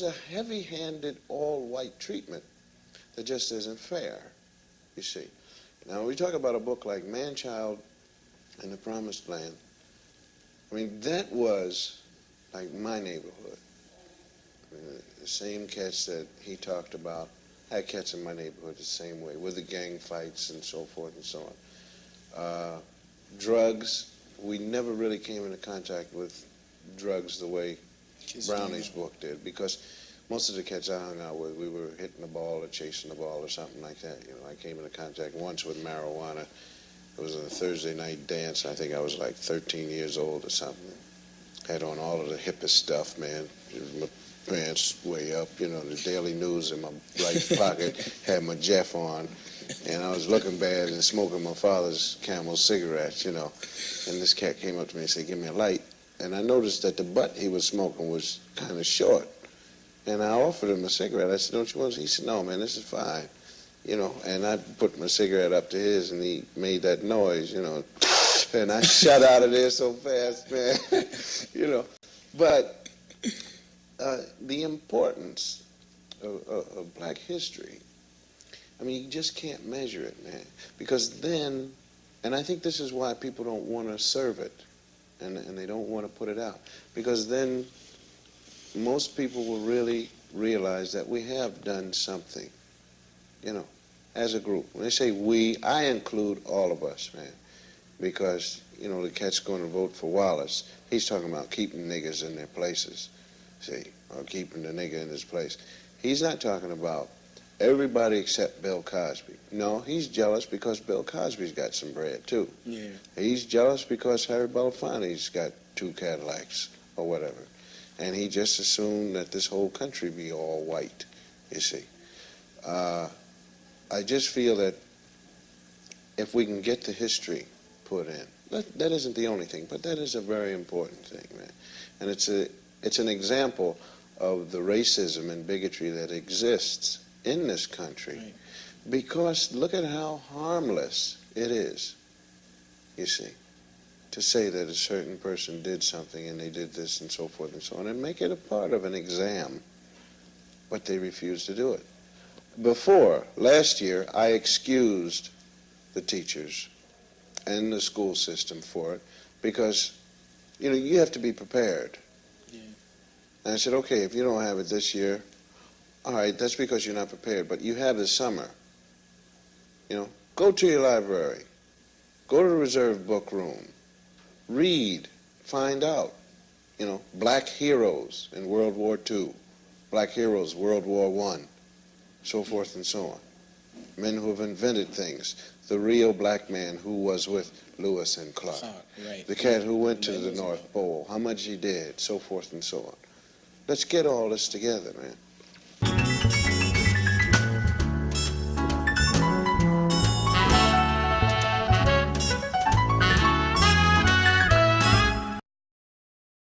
there's a heavy-handed, all-white treatment that just isn't fair, you see. Now, when we talk about a book like Man-Child and the Promised Land, I mean, that was like my neighborhood. I mean, the same cats that he talked about, I had cats in my neighborhood the same way, with the gang fights and so forth and so on. Drugs, we never really came into contact with drugs the way Brownie's book did, because most of the cats I hung out with, we were hitting the ball or chasing the ball or something like that. You know, I came into contact once with marijuana. It was a Thursday night dance. I think I was like 13 years old or something. Had on all of the hippest stuff, man. My pants way up, you know, the Daily News in my right pocket, had my Jeff on, and I was looking bad and smoking my father's Camel cigarettes, you know. And this cat came up to me and said, "Give me a light." And I noticed that the butt he was smoking was kind of short. And I offered him a cigarette. I said, "Don't you want?" He said, "No, man, this is fine." You know, and I put my cigarette up to his, and he made that noise, you know. And I shot out of there so fast, man. You know. But the importance of black history, I mean, you just can't measure it, man. Because then, and I think this is why people don't want to serve it, and they don't want to put it out. Because then most people will really realize that we have done something, you know, as a group. When they say we, I include all of us, man. Because, you know, the cat's going to vote for Wallace. He's talking about keeping niggers in their places, see, or keeping the nigger in his place. He's not talking about everybody except Bill Cosby. No, he's jealous because Bill Cosby's got some bread, too. Yeah. He's jealous because Harry Belafonte's got 2 Cadillacs or whatever. And he just assumed that this whole country be all white, you see. I just feel that if we can get the history put in, that isn't the only thing, but that is a very important thing, man. And it's an example of the racism and bigotry that exists in this country. Right. Because look at how harmless it is, you see, to say that a certain person did something and they did this and so forth and so on, and make it a part of an exam, but they refuse to do it. Before, last year, I excused the teachers and the school system for it because, you know, you have to be prepared. Yeah. And I said, okay, if you don't have it this year, all right, that's because you're not prepared, but you have the summer. You know, go to your library, go to the reserve book room, read, find out, you know, black heroes in World War II, black heroes World War I, so forth and so on. Men who have invented things. The real black man who was with Lewis and Clark. Right. The cat who went to the North Pole, how much he did, so forth and so on. Let's get all this together, man.